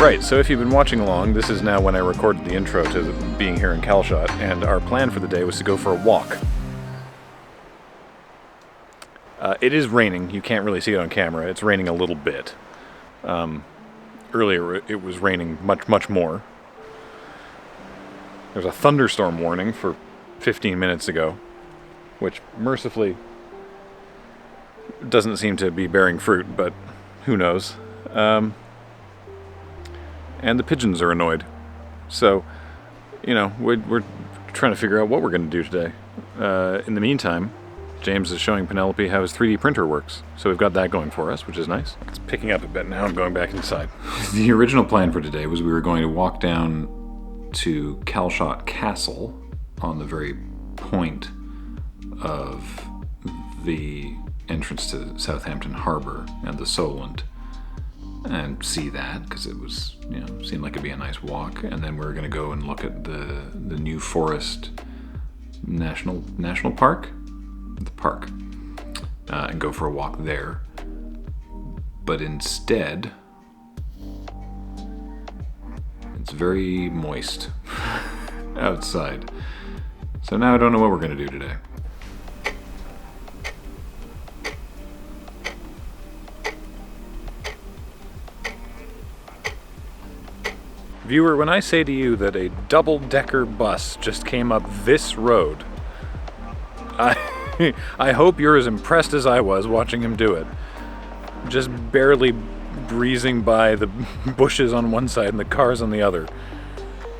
Right, so if you've been watching along, this is now when I recorded the intro to being here in Calshot, and our plan for the day was to go for a walk. It is raining. You can't really see it on camera. It's raining a little bit. Earlier it was raining much more. There's a thunderstorm warning for 15 minutes ago, which mercifully doesn't seem to be bearing fruit, but who knows. And the pigeons are annoyed. So, we're trying to figure out what we're going to do today. In the meantime, James is showing Penelope how his 3D printer works. So we've got that going for us, which is nice. It's picking up a bit now. I'm going back inside. The original plan for today was we were going to walk down to Calshot Castle on the very point of the entrance to Southampton Harbour and the Solent, and see that, because it was, seemed like it'd be a nice walk. And then we were going to go and look at the New Forest National Park, the park, and go for a walk there. But instead, it's very moist outside. So now I don't know what we're going to do today. Viewer, when I say to you that a double-decker bus just came up this road, I hope you're as impressed as I was watching him do it. Just barely breezing by the bushes on one side and the cars on the other.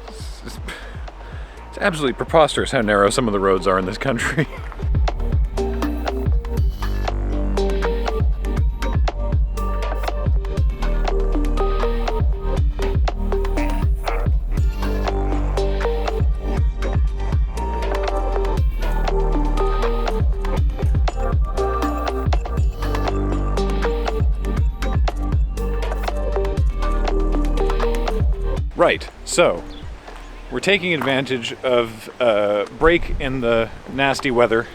It's absolutely preposterous how narrow some of the roads are in this country. Right, so we're taking advantage of a break in the nasty weather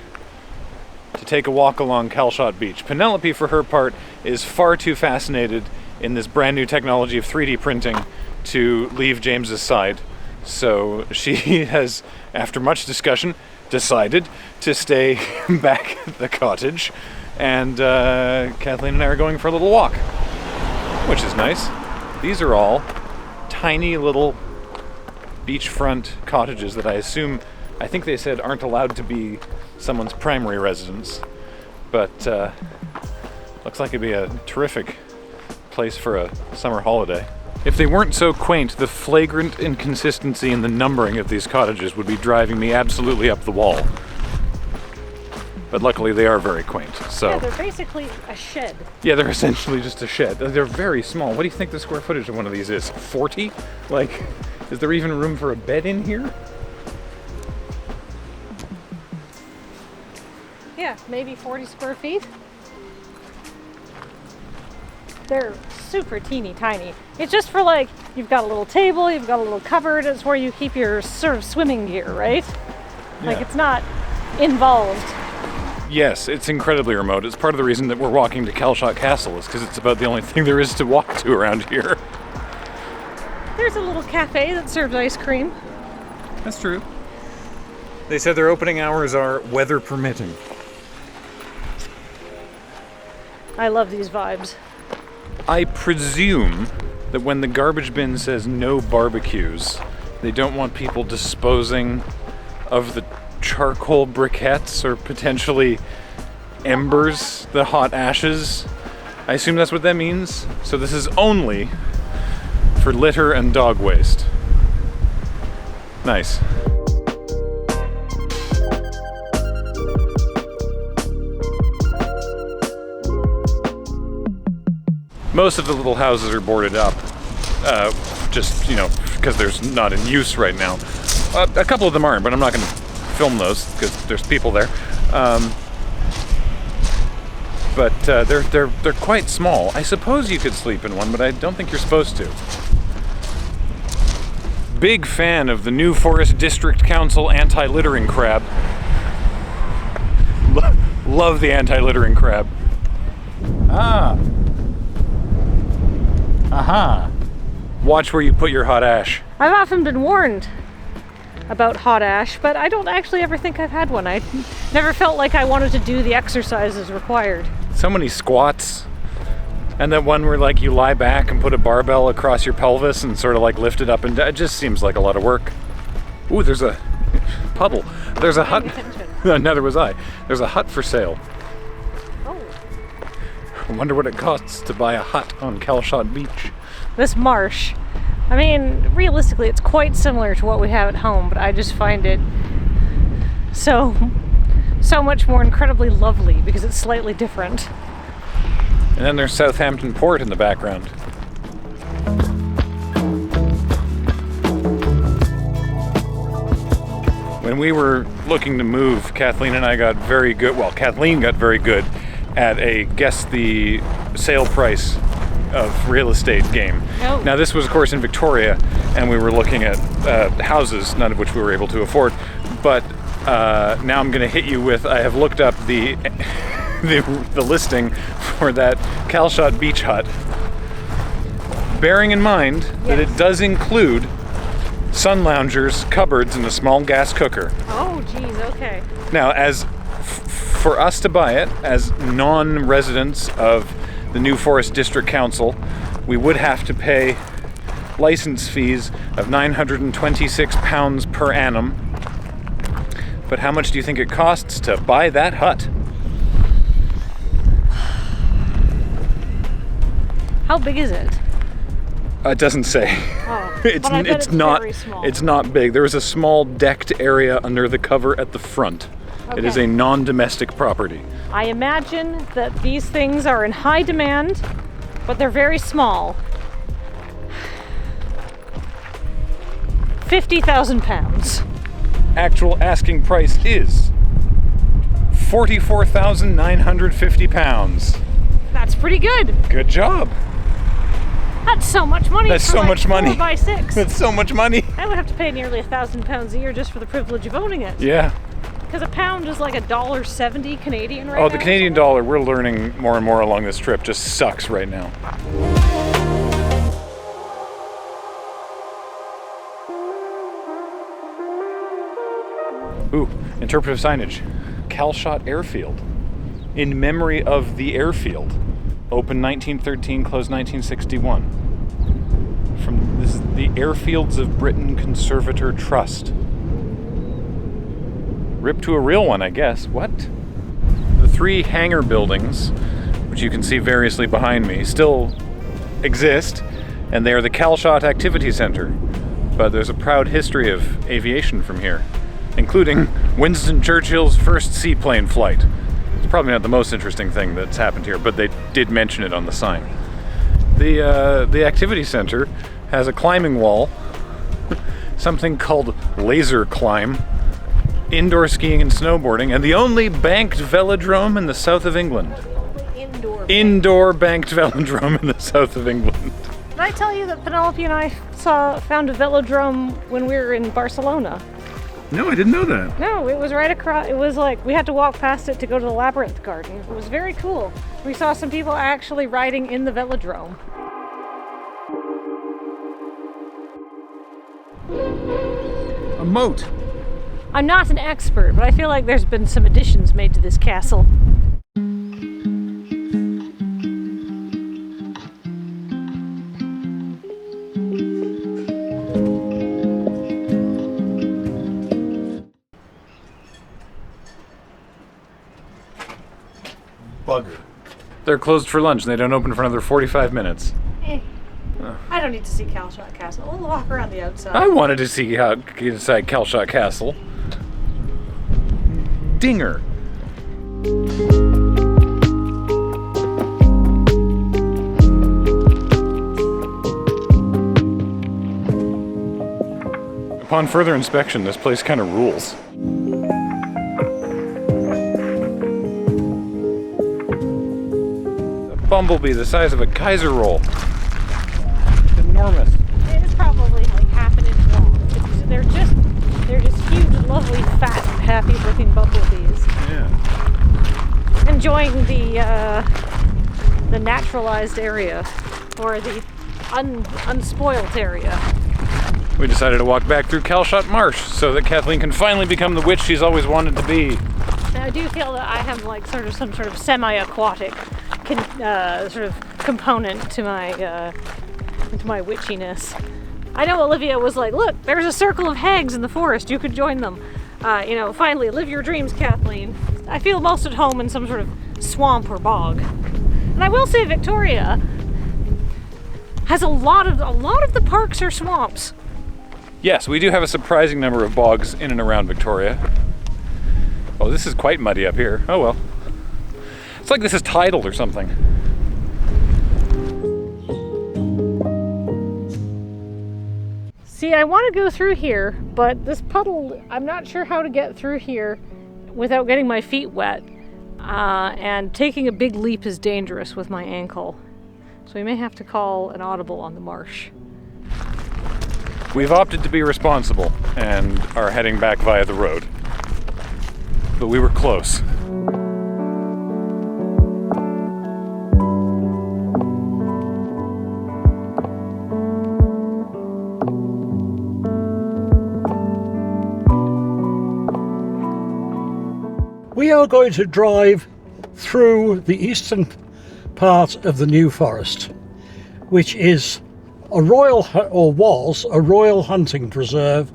to take a walk along Calshot Beach. Penelope, for her part, is far too fascinated in this brand new technology of 3D printing to leave James's side. So she has, after much discussion, decided to stay back at the cottage, and Kathleen and I are going for a little walk, which is nice. These are all tiny little beachfront cottages that I think they said aren't allowed to be someone's primary residence, but looks like it'd be a terrific place for a summer holiday. If they weren't so quaint, the flagrant inconsistency in the numbering of these cottages would be driving me absolutely up the wall. But luckily they are very quaint, so... Yeah, they're basically a shed. Yeah, they're essentially just a shed. They're very small. What do you think the square footage of one of these is? 40? Like, is there even room for a bed in here? Yeah, maybe 40 square feet. They're super teeny tiny. It's just for, like, you've got a little table, you've got a little cupboard. It's where you keep your sort of swimming gear, right? Yeah. Like, it's not involved. Yes, it's incredibly remote. It's part of the reason that we're walking to Calshot Castle, is because it's about the only thing there is to walk to around here. There's a little cafe that serves ice cream. That's true. They said their opening hours are weather permitting. I love these vibes. I presume that when the garbage bin says no barbecues, they don't want people disposing of the charcoal briquettes or potentially embers, the hot ashes. I assume that's what that means. So this is only for litter and dog waste. Nice. Most of the little houses are boarded up, just, because there's not in use right now. A couple of them aren't, but I'm not going to film those because there's people there. But they're quite small. I suppose you could sleep in one, but I don't think you're supposed to. Big fan of the New Forest District Council anti-littering crab. Love the anti-littering crab. Ah. Aha. Watch where you put your hot ash. I've often been warned about hot ash, but I don't actually ever think I've had one. I never felt like I wanted to do the exercises required. So many squats. And that one where like you lie back and put a barbell across your pelvis and sort of like lift it up and down. It just seems like a lot of work. Ooh, there's a puddle. There's a hut. Neither was I. There's a hut for sale. Oh. I wonder what it costs to buy a hut on Calshot Beach. This marsh. I mean, realistically, it's quite similar to what we have at home, but I just find it so much more incredibly lovely because it's slightly different. And then there's Southampton Port in the background. When we were looking to move, Kathleen and I got very good, well, Kathleen got very good at a guess the sale price of real estate game. Oh. Now this was of course in Victoria, and we were looking at houses, none of which we were able to afford, but now I'm going to hit you with, I have looked up the listing for that Calshot Beach hut, bearing in mind that it does include sun loungers, cupboards, and a small gas cooker. Oh, geez, okay. Now, as for us to buy it as non-residents of the New Forest District Council, we would have to pay license fees of £926 per annum. But how much do you think it costs to buy that hut? How big is it? It doesn't say. Oh, it's but I bet it's not very small. It's not big. There is a small decked area under the cover at the front. It is Okay. a non-domestic property. I imagine that these things are in high demand, but they're very small. £50,000. Actual asking price is £44,950. That's pretty good. Good job. That's so much money. That's for so like much money. 4x6. That's so much money. I would have to pay nearly £1,000 a year just for the privilege of owning it. Yeah. Because a pound is like $1.70 Canadian right now. Oh, the Canadian dollar, we're learning more and more along this trip, just sucks right now. Ooh, interpretive signage. Calshot Airfield. In memory of the airfield. Opened 1913, closed 1961. This is the Airfields of Britain Conservator Trust. Ripped to a real one, I guess. What? The three hangar buildings, which you can see variously behind me, still exist, and they are the Calshot Activity Center. But there's a proud history of aviation from here, including Winston Churchill's first seaplane flight. It's probably not the most interesting thing that's happened here, but they did mention it on the sign. The activity center has a climbing wall, something called laser climb, indoor skiing and snowboarding, and the only banked velodrome in the south of England. Indoor banked velodrome in the south of England. Did I tell you that Penelope and I found a velodrome when we were in Barcelona? No, I didn't know that. No, it was right across. It was like we had to walk past it to go to the Labyrinth Garden. It was very cool. We saw some people actually riding in the velodrome. A moat. I'm not an expert, but I feel like there's been some additions made to this castle. Bugger. They're closed for lunch and they don't open for another 45 minutes. I don't need to see Calshot Castle. We'll walk around the outside. I wanted to see how inside Calshot Castle. Dinger. Upon further inspection, this place kind of rules. A bumblebee the size of a Kaiser roll. Enormous. It is probably like half an inch long. They're just huge, lovely, fat, happy-looking bumblebees. Yeah. Enjoying the naturalized area, or the unspoilt area. We decided to walk back through Calshot Marsh so that Kathleen can finally become the witch she's always wanted to be. Now, I do feel that I have like some sort of semi-aquatic sort of component to my witchiness. I know Olivia was like, look, there's a circle of hags in the forest, you could join them. Finally, live your dreams, Kathleen. I feel most at home in some sort of swamp or bog. And I will say Victoria has a lot of the parks are swamps. Yes, we do have a surprising number of bogs in and around Victoria. Oh, this is quite muddy up here. Oh well. It's like this is tidal or something. See, I want to go through here, but this puddle, I'm not sure how to get through here without getting my feet wet. And taking a big leap is dangerous with my ankle. So we may have to call an audible on the marsh. We've opted to be responsible and are heading back via the road. But we were close. We are going to drive through the eastern part of the New Forest, which is was a royal hunting preserve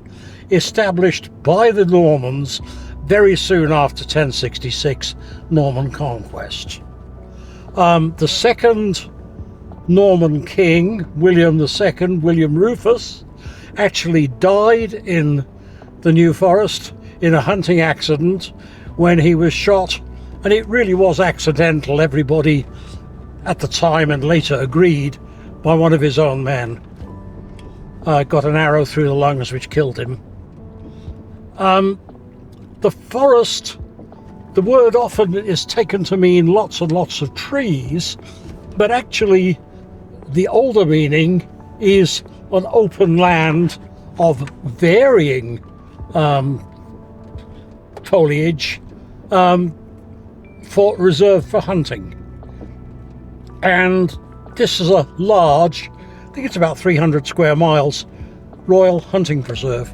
established by the Normans very soon after 1066 Norman conquest. The second Norman king, William II, William Rufus, actually died in the New Forest in a hunting accident when he was shot, and it really was accidental. Everybody at the time and later agreed, by one of his own men. Got an arrow through the lungs which killed him. The forest, the word often is taken to mean lots and lots of trees, but actually the older meaning is an open land of varying foliage reserved for hunting. And this is a large, I think it's about 300 square miles, royal hunting preserve.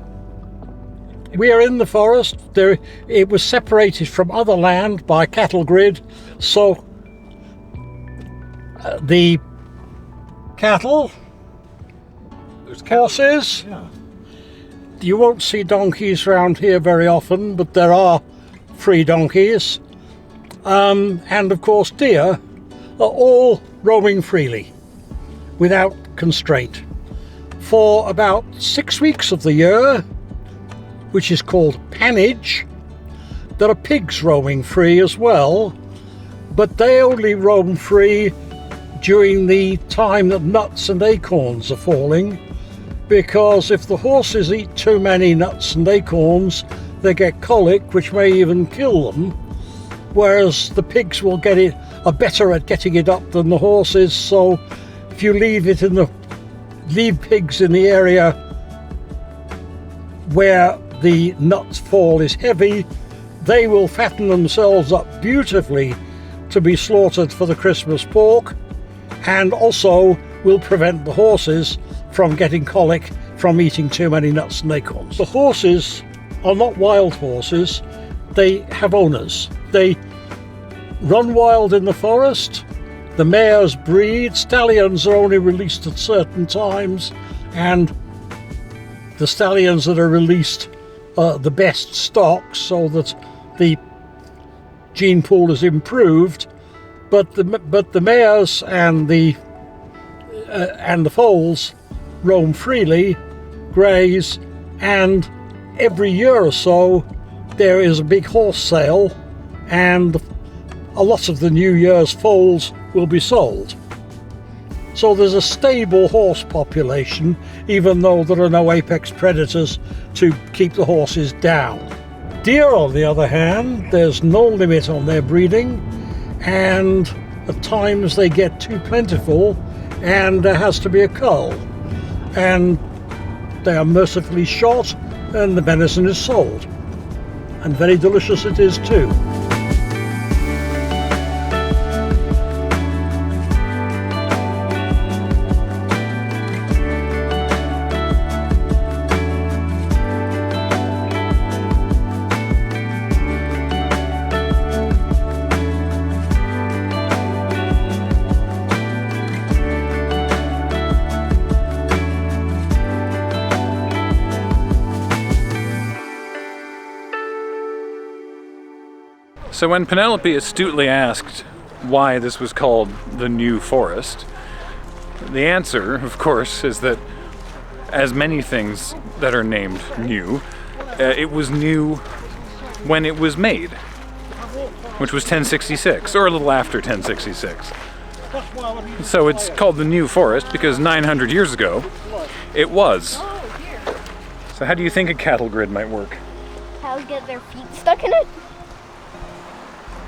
We are in the forest. It was separated from other land by cattle grid, so the cattle, horses, you won't see donkeys around here very often, but there are free donkeys, and of course deer are all roaming freely without constraint. For about 6 weeks of the year, which is called pannage, there are pigs roaming free as well, but they only roam free during the time that nuts and acorns are falling, because if the horses eat too many nuts and acorns, they get colic, which may even kill them, whereas the pigs will are better at getting it up than the horses. So if you leave pigs in the area where the nut fall is heavy, they will fatten themselves up beautifully to be slaughtered for the Christmas pork, and also will prevent the horses from getting colic from eating too many nuts and acorns. The horses are not wild horses, they have owners. They run wild in the forest, the mares breed, stallions are only released at certain times, and the stallions that are released are the best stock so that the gene pool is improved, but the mares and the foals roam freely, graze, and every year or so there is a big horse sale, and a lot of the New Year's foals will be sold. So there's a stable horse population, even though there are no apex predators to keep the horses down. Deer, on the other hand, there's no limit on their breeding, and at times they get too plentiful and there has to be a cull, and they are mercifully shot and the venison is sold, and very delicious it is too. So when Penelope astutely asked why this was called the New Forest, the answer, of course, is that as many things that are named new, it was new when it was made, which was 1066, or a little after 1066. So it's called the New Forest because 900 years ago, it was. So how do you think a cattle grid might work? Cows get their feet stuck in it?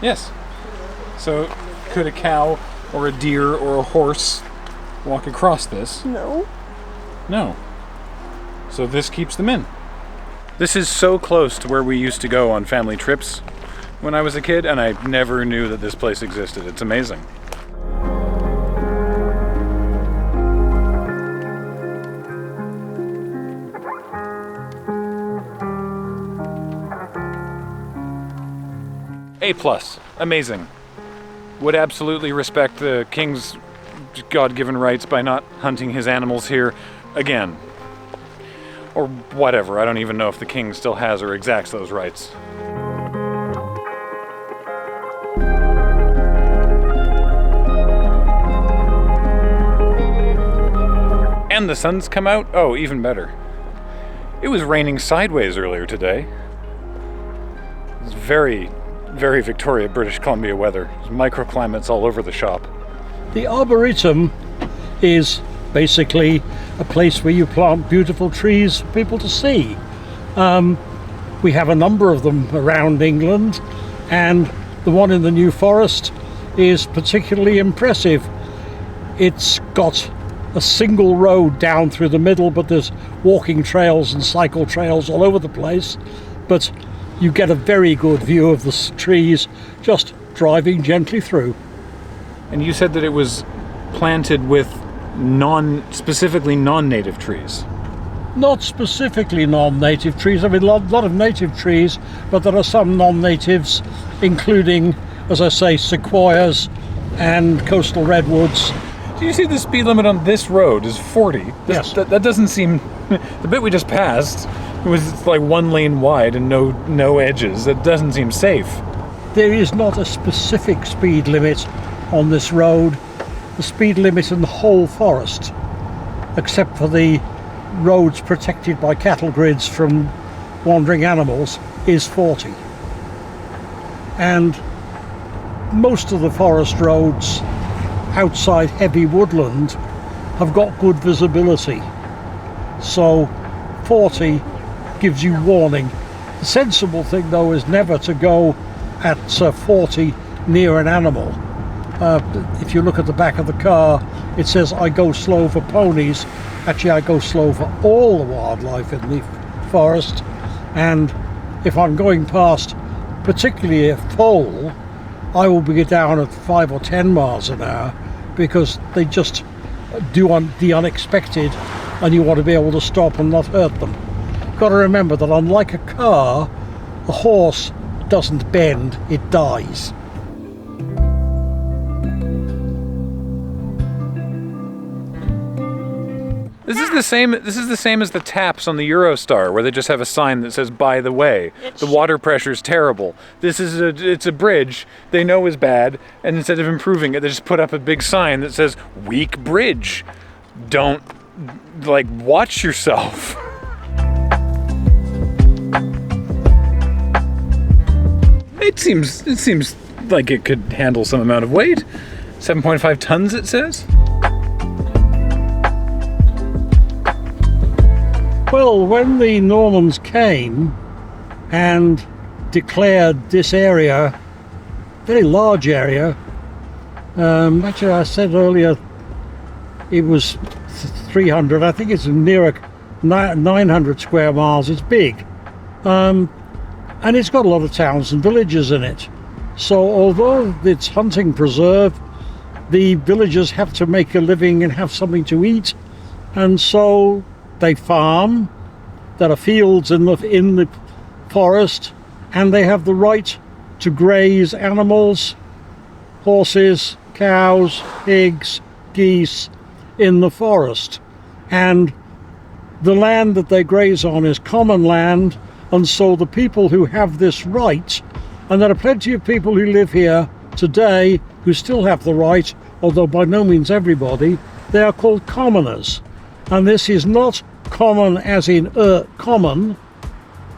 Yes. So could a cow or a deer or a horse walk across this? No. No. So this keeps them in. This is so close to where we used to go on family trips when I was a kid, and I never knew that this place existed. It's amazing. A+, amazing. Would absolutely respect the king's God-given rights by not hunting his animals here again. Or whatever, I don't even know if the king still has or exacts those rights. And the sun's come out? Oh, even better. It was raining sideways earlier today. It's very, very Victoria, British Columbia weather. There's microclimates all over the shop. The Arboretum is basically a place where you plant beautiful trees for people to see. We have a number of them around England, and the one in the New Forest is particularly impressive. It's got a single road down through the middle, but there's walking trails and cycle trails all over the place. But you get a very good view of the trees just driving gently through. And you said that it was planted with specifically non-native trees. Not specifically non-native trees. I mean, a lot of native trees, but there are some non-natives, including, as I say, sequoias and coastal redwoods. Do you see the speed limit on this road is 40? Yes. That doesn't seem... The bit we just passed was like 1 lane wide and no edges. That doesn't seem safe. There is not a specific speed limit on this road. The speed limit in the whole forest, except for the roads protected by cattle grids from wandering animals, is 40. And most of the forest roads outside heavy woodland have got good visibility. So 40 gives you warning. The sensible thing though is never to go at 40 near an animal. If you look at the back of the car, it says I go slow for ponies. Actually, I go slow for all the wildlife in the forest. And if I'm going past particularly a foal, I will be down at 5 or 10 miles an hour, because they just do the unexpected and you want to be able to stop and not hurt them. Got to remember that unlike a car, a horse doesn't bend, it dies. This is the same as the taps on the Eurostar, where they just have a sign that says, by the way, the water pressure's terrible. It's a bridge they know is bad, and instead of improving it, they just put up a big sign that says, weak bridge. Don't, watch yourself. It seems like it could handle some amount of weight. 7.5 tons, it says. Well, when the Normans came and declared this area, very large area, actually I said earlier it was 300, I think it's nearer 900 square miles, it's big. And it's got a lot of towns and villages in it. So although it's hunting preserve, the villagers have to make a living and have something to eat, and so they farm. There are fields in the forest, and they have the right to graze animals, horses, cows, pigs, geese in the forest. And the land that they graze on is common land, and so the people who have this right And there are plenty of people who live here today who still have the right, although by no means everybody. They are called commoners. And this is not common as in common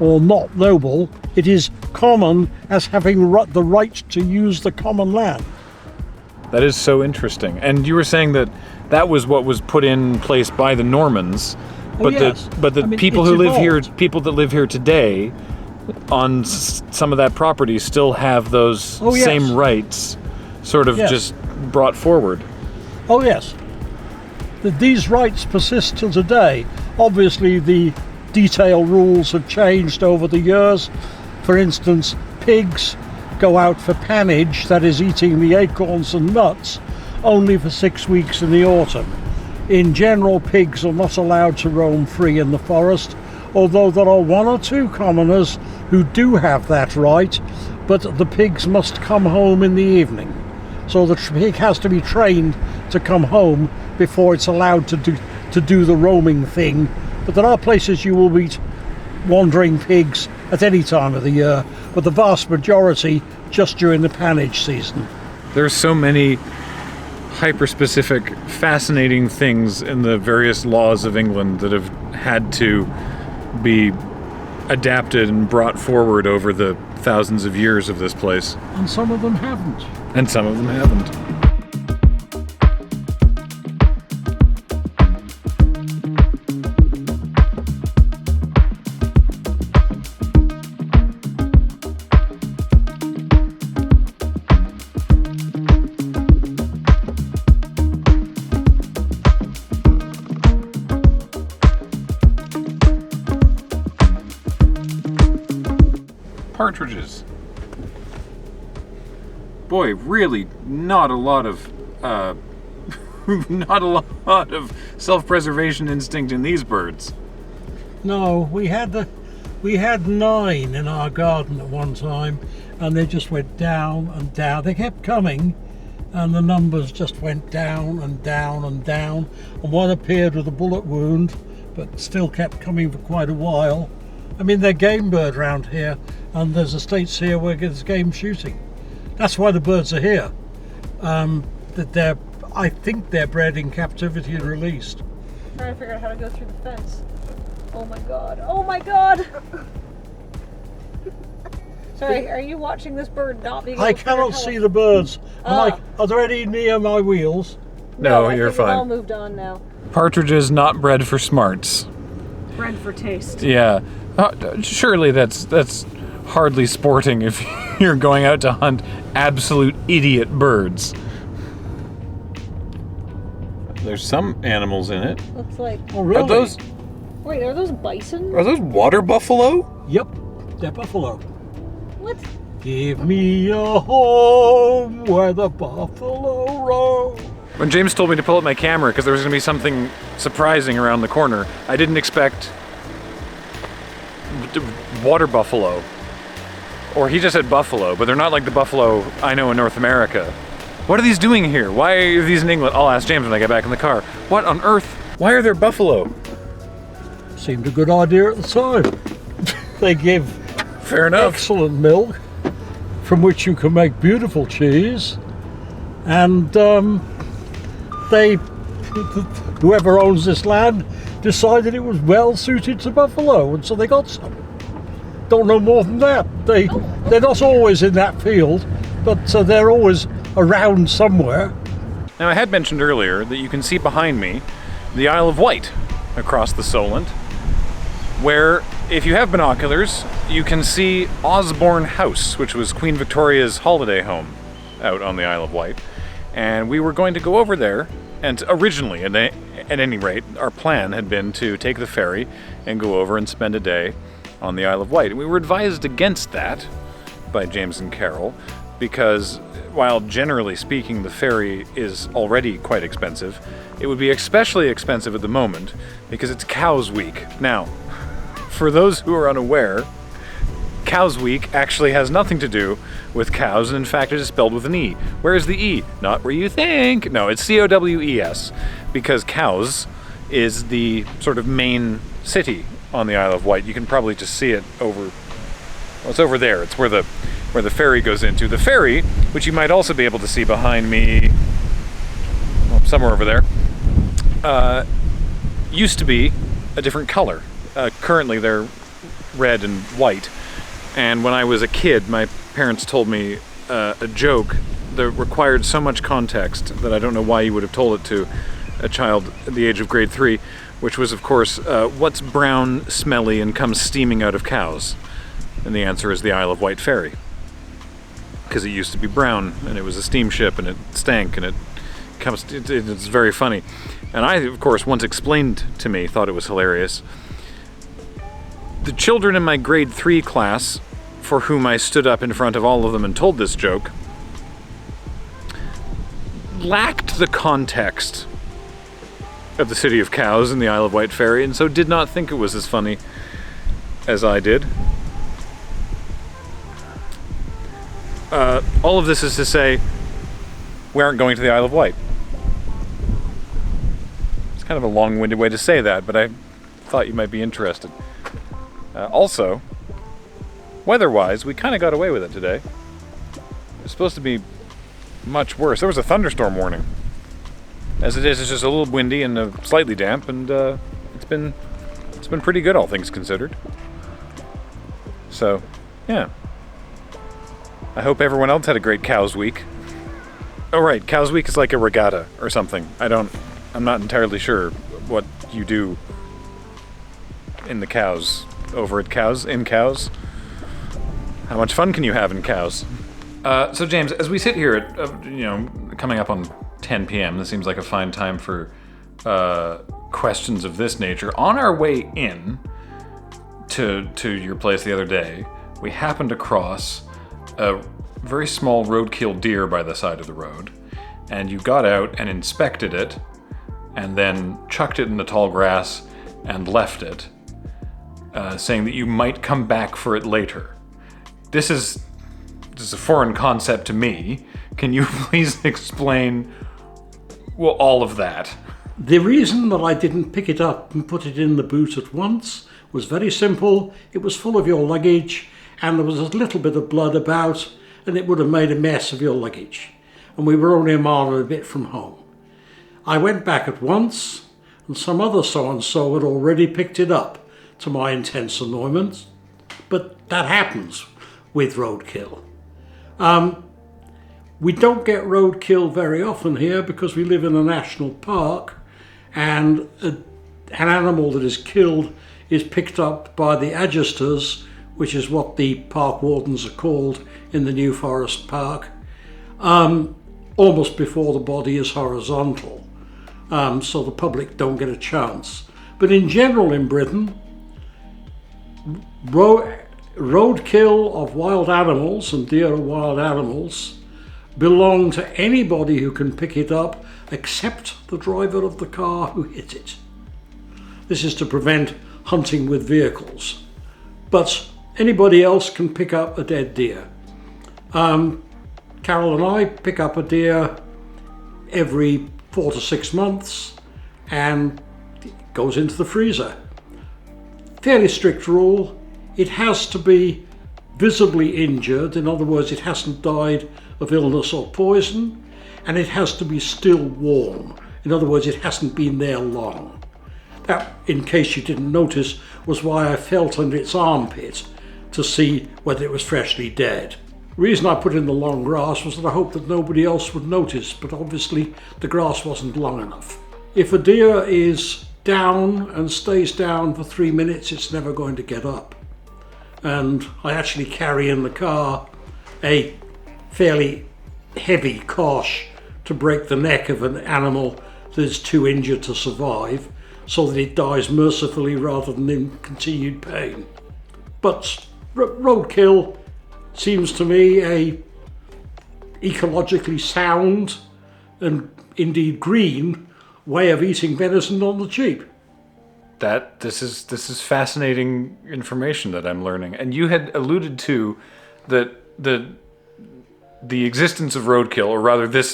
or not noble. It is common as having the right to use the common land. That is so interesting. And you were saying that that was what was put in place by the Normans, but yes. the people who live here, people that live here today, on some of that property, still have those same rights, sort of just brought forward. Oh yes, these rights persist till today. Obviously, the detailed rules have changed over the years. For instance, pigs go out for pannage, that is eating the acorns and nuts, only for 6 weeks in the autumn. In general, pigs are not allowed to roam free in the forest, although there are 1 or 2 commoners who do have that right, but the pigs must come home in the evening. So the pig has to be trained to come home before it's allowed to do the roaming thing. But there are places you will meet wandering pigs at any time of the year, but the vast majority just during the pannage season. There's so many hyper-specific, fascinating things in the various laws of England that have had to be adapted and brought forward over the thousands of years of this place. And some of them haven't. And some of them haven't. Partridges. Boy, really not a lot of self-preservation instinct in these birds. No, we had 9 in our garden at one time, and they just went down and down. They kept coming, and the numbers just went down and down and down. And one appeared with a bullet wound, but still kept coming for quite a while. I mean, they're game bird round here, and there's estates here where there's game shooting. That's why the birds are here. I think they're bred in captivity and released. I'm trying to figure out how to go through the fence. Oh my god! Oh my god! Sorry, are you watching this bird not being able I to figure out cannot how see the birds. Are there any near my wheels? No, I you're think we've all fine. moved on now. Partridges not bred for smarts. Bred for taste. Yeah. Surely that's hardly sporting if you're going out to hunt absolute idiot birds. There's some animals in it. Looks like. Oh, really? Wait, are those bison? Are those water buffalo? Yep, they're buffalo. What? Give me a home where the buffalo roam. When James told me to pull up my camera because there was going to be something surprising around the corner, I didn't expect water buffalo. Or he just said buffalo, but they're not like the buffalo I know in North America. What are these doing here? Why are these in England? I'll ask James when I get back in the car. What on earth? Why are there buffalo? Seemed a good idea at the time. They give Fair enough. excellent milk, from which you can make beautiful cheese, and whoever owns this land decided it was well suited to buffalo, and so they got some. Don't know more than that. They're not always in that field, but they're always around somewhere. Now, I had mentioned earlier that you can see behind me the Isle of Wight across the Solent, where, if you have binoculars, you can see Osborne House, which was Queen Victoria's holiday home out on the Isle of Wight. And we were going to go over there, and originally, at any rate, our plan had been to take the ferry and go over and spend a day on the Isle of Wight. And we were advised against that by James and Carol, because while generally speaking the ferry is already quite expensive, it would be especially expensive at the moment because it's Cows Week. Now, for those who are unaware, Cows Week actually has nothing to do with cows, and in fact it is spelled with an E. Where is the E? Not where you think. No, it's C-O-W-E-S, because Cowes is the sort of main city on the Isle of Wight. You can probably just see it over, well, it's over there. It's where the where the ferry goes into. The ferry, which you might also be able to see behind me, well, somewhere over there, used to be a different color. Currently they're red and white. And when I was a kid, my parents told me a joke that required so much context that I don't know why you would have told it to a child at the age of grade 3, which was, of course, what's brown, smelly, and comes steaming out of cows? And the answer is the Isle of Wight ferry. Because it used to be brown, and it was a steamship, and it stank, and it's very funny. And I, of course, once explained to me, thought it was hilarious. The children in my grade 3 class, for whom I stood up in front of all of them and told this joke, lacked the context of the City of Cows and the Isle of Wight ferry, and so did not think it was as funny as I did. All of this is to say, we aren't going to the Isle of Wight. It's kind of a long-winded way to say that, but I thought you might be interested. Also, weather-wise, we kind of got away with it today. It was supposed to be much worse. There was a thunderstorm warning. As it is, it's just a little windy and slightly damp, and it's been pretty good, all things considered. So, yeah. I hope everyone else had a great Cows Week. Oh right, Cows Week is like a regatta or something. I'm not entirely sure what you do in the cows, over at Cows, in Cows. How much fun can you have in Cows? So James, as we sit here at, coming up on 10 p.m., this seems like a fine time for questions of this nature. On our way in to your place the other day, we happened across a very small roadkill deer by the side of the road, and you got out and inspected it, and then chucked it in the tall grass and left it, saying that you might come back for it later. This is a foreign concept to me. Can you please explain, well, all of that? The reason that I didn't pick it up and put it in the boot at once was very simple. It was full of your luggage, and there was a little bit of blood about, and it would have made a mess of your luggage. And we were only a mile and a bit from home. I went back at once, and some other so-and-so had already picked it up, to my intense annoyance. But that happens with roadkill. We don't get roadkill very often here because we live in a national park, and an animal that is killed is picked up by the agisters, which is what the park wardens are called in the New Forest Park, almost before the body is horizontal, so the public don't get a chance. But in general in Britain, roadkill of wild animals, and deer are wild animals, belong to anybody who can pick it up except the driver of the car who hit it. This is to prevent hunting with vehicles. But anybody else can pick up a dead deer. Carol and I pick up a deer every 4 to 6 months, and it goes into the freezer. Fairly strict rule. It has to be visibly injured, in other words, it hasn't died of illness or poison, and it has to be still warm. In other words, it hasn't been there long. That, in case you didn't notice, was why I felt under its armpit to see whether it was freshly dead. The reason I put in the long grass was that I hoped that nobody else would notice, but obviously the grass wasn't long enough. If a deer is down and stays down for 3 minutes, it's never going to get up. And I actually carry in the car a fairly heavy cosh to break the neck of an animal that is too injured to survive, so that it dies mercifully rather than in continued pain. But roadkill seems to me a ecologically sound and indeed green way of eating venison on the cheap. This is fascinating information that I'm learning. And you had alluded to that the existence of roadkill, or rather this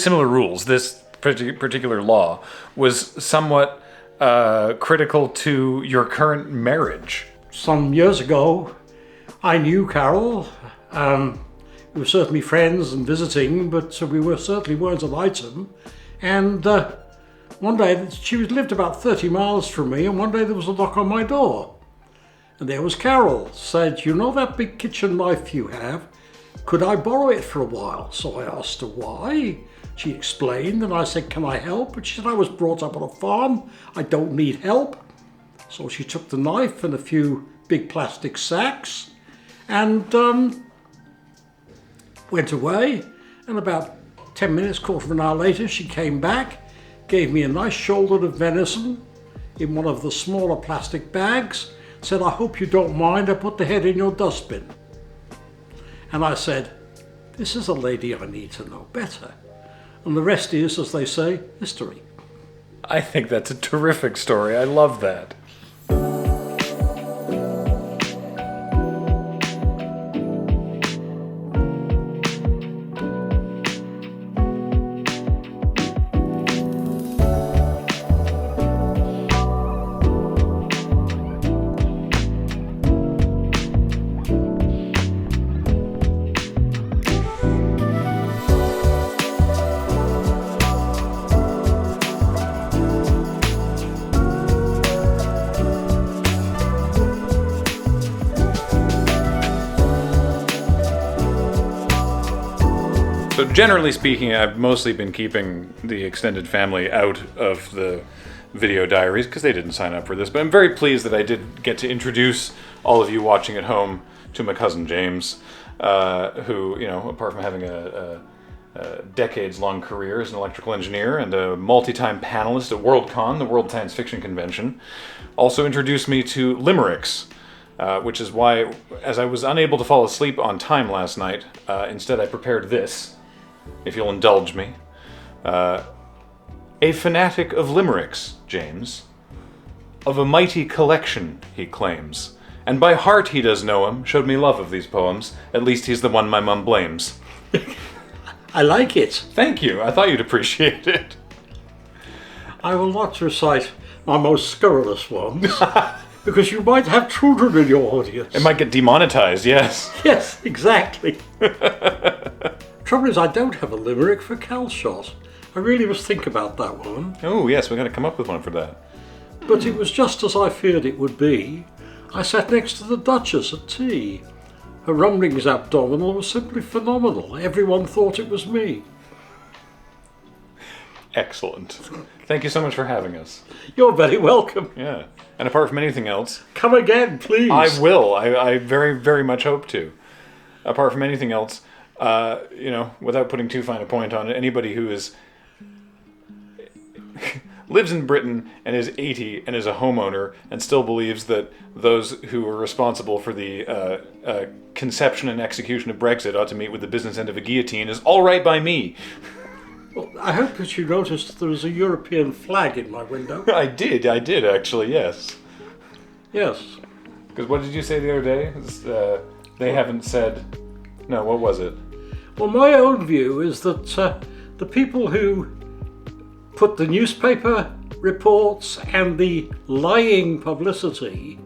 similar rules, this particular law, was somewhat critical to your current marriage. Some years ago, I knew Carol, We were certainly friends and visiting, but we certainly weren't an item. And one day, she lived about 30 miles from me, and one day there was a knock on my door. And there was Carol, said, "You know that big kitchen knife you have? Could I borrow it for a while?" So I asked her why. She explained, and I said, "Can I help?" And she said, "I was brought up on a farm. I don't need help." So she took the knife and a few big plastic sacks and went away. And about 10 minutes, quarter of an hour later, she came back, gave me a nice shoulder of venison in one of the smaller plastic bags, said, "I hope you don't mind, I put the head in your dustbin." And I said, "This is a lady I need to know better." And the rest is, as they say, history. I think that's a terrific story. I love that. So generally speaking, I've mostly been keeping the extended family out of the video diaries because they didn't sign up for this. But I'm very pleased that I did get to introduce all of you watching at home to my cousin James, who, you know, apart from having a decades-long career as an electrical engineer and a multi-time panelist at Worldcon, the World Science Fiction Convention, also introduced me to limericks. Which is why, as I was unable to fall asleep on time last night, instead I prepared this, if you'll indulge me. A fanatic of limericks, James. Of a mighty collection, he claims. And by heart he does know 'em, showed me love of these poems. At least he's the one my mum blames. I like it. Thank you, I thought you'd appreciate it. I will not recite my most scurrilous ones, because you might have children in your audience. It might get demonetized, yes. Yes, exactly. Trouble is, I don't have a limerick for Calshot. I really must think about that one. Oh, yes, we're going to come up with one for that. But it was just as I feared it would be. I sat next to the Duchess at tea. Her rumblings abdominal was simply phenomenal. Everyone thought it was me. Excellent. Thank you so much for having us. You're very welcome. Yeah. And apart from anything else... Come again, please. I will. I very, very much hope to. Apart from anything else, without putting too fine a point on it, anybody who lives in Britain and is 80 and is a homeowner and still believes that those who were responsible for the conception and execution of Brexit ought to meet with the business end of a guillotine is all right by me. Well, I hope that you noticed there is a European flag in my window. I did actually, yes. Yes. Because what did you say the other day? They haven't said... No, what was it? Well, my own view is that the people who put the newspaper reports and the lying publicity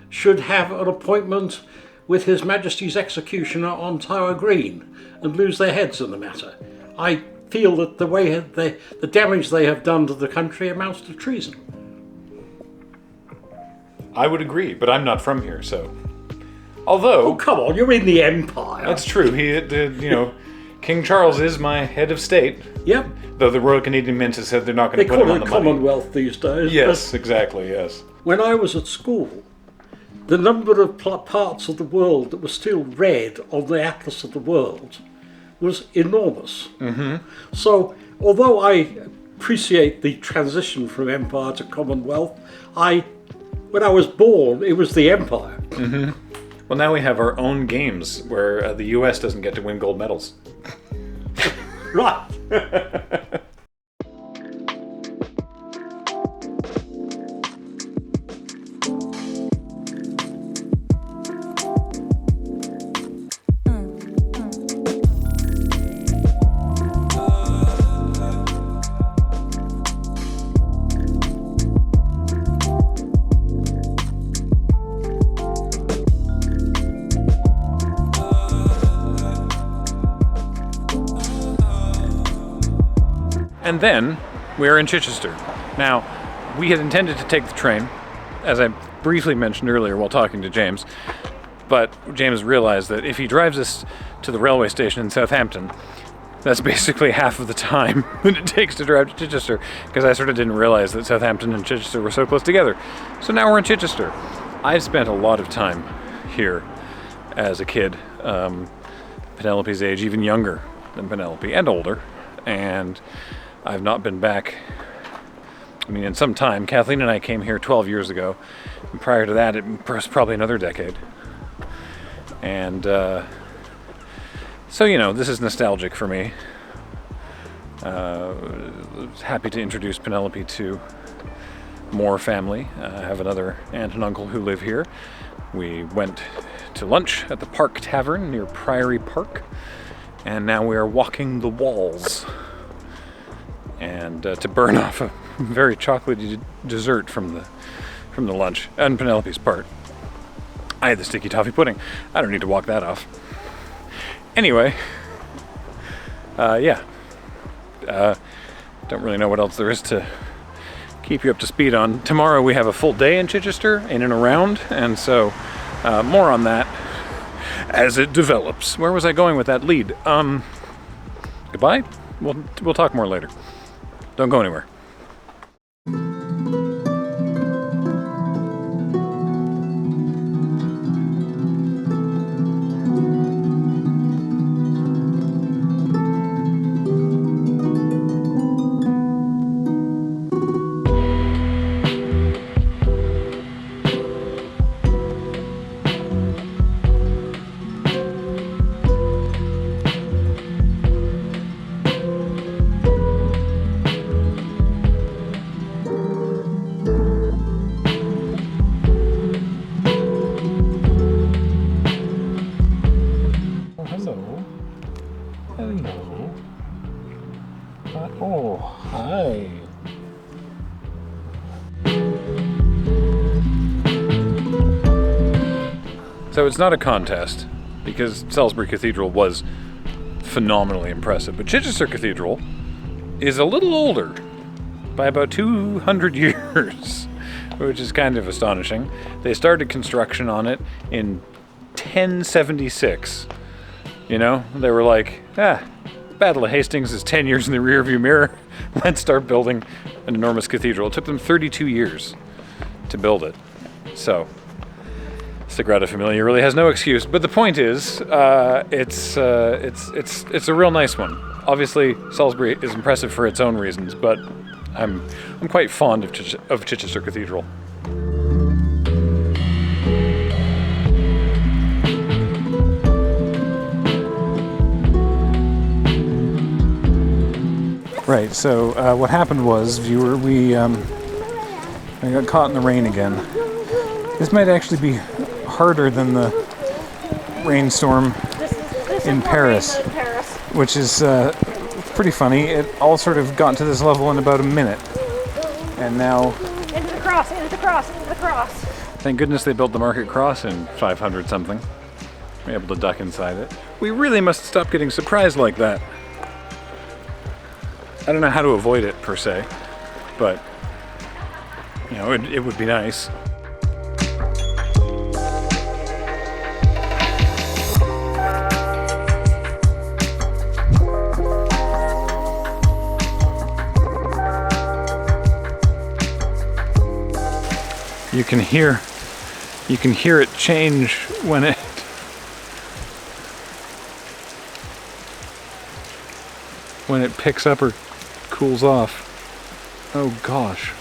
should have an appointment with His Majesty's executioner on Tower Green and lose their heads in the matter. I feel that the damage they have done to the country amounts to treason. I would agree, but I'm not from here, so... Although... Oh, come on, you're in the Empire. That's true. King Charles is my head of state. Yep. Though the Royal Canadian Mint has said they're not going to put him on the money. They call it Commonwealth these days. Yes, exactly, yes. When I was at school, the number of parts of the world that were still red on the Atlas of the World was enormous. Mm-hmm. So, although I appreciate the transition from Empire to Commonwealth, when I was born, it was the Empire. Mm-hmm. Well, now we have our own games where the US doesn't get to win gold medals. Right. And then we are in Chichester. Now, we had intended to take the train, as I briefly mentioned earlier while talking to James, but James realized that if he drives us to the railway station in Southampton, that's basically half of the time that it takes to drive to Chichester, because I sort of didn't realize that Southampton and Chichester were so close together. So now we're in Chichester. I've spent a lot of time here as a kid, Penelope's age, even younger than Penelope, and older, and I've not been back, I mean, in some time. Kathleen and I came here 12 years ago, and prior to that it was probably another decade. And so, you know, this is nostalgic for me. Happy to introduce Penelope to more family. I have another aunt and uncle who live here. We went to lunch at the Park Tavern near Priory Park, and now we are walking the walls and to burn off a very chocolatey dessert from the lunch, on Penelope's part. I had the sticky toffee pudding. I don't need to walk that off. Anyway, yeah. Don't really know what else there is to keep you up to speed on. Tomorrow we have a full day in Chichester, in and around, and so more on that as it develops. Where was I going with that lead? Goodbye? We'll talk more later. Don't go anywhere. Hello. Oh, hi. So it's not a contest, because Salisbury Cathedral was phenomenally impressive, but Chichester Cathedral is a little older by about 200 years, which is kind of astonishing. They started construction on it in 1076. You know, they were like, Battle of Hastings is 10 years in the rearview mirror. Let's start building an enormous cathedral. It took them 32 years to build it. So, Sagrada Familia really has no excuse. But the point is, it's a real nice one. Obviously, Salisbury is impressive for its own reasons, but I'm quite fond of Chichester Cathedral. Right, so what happened was, viewer, I got caught in the rain again. This might actually be harder than the rainstorm in Paris, which is pretty funny. It all sort of got to this level in about a minute, and now... Into the cross, into the cross, into the cross! Thank goodness they built the market cross in 500 something. We're able to duck inside it. We really must stop getting surprised like that. I don't know how to avoid it, per se, but, you know, it would be nice. You can hear it change when it picks up or cools off. Oh gosh.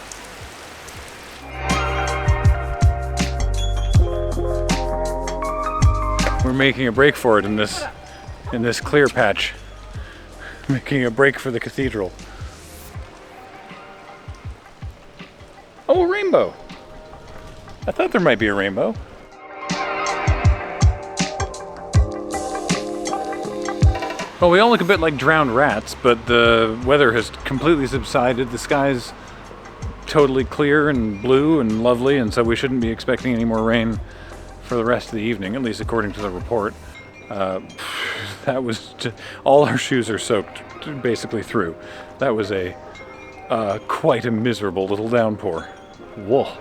We're making a break for it in this clear patch. Making a break for the cathedral. Oh, a rainbow. I thought there might be a rainbow. Well, we all look a bit like drowned rats, but the weather has completely subsided. The sky's totally clear and blue and lovely, and so we shouldn't be expecting any more rain for the rest of the evening, at least according to the report. That was all our shoes are soaked basically through. That was a quite a miserable little downpour. Whoa.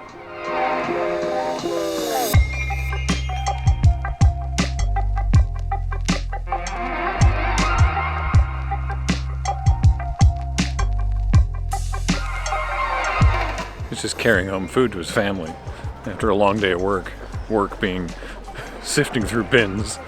He's just carrying home food to his family after a long day of work. Work being sifting through bins.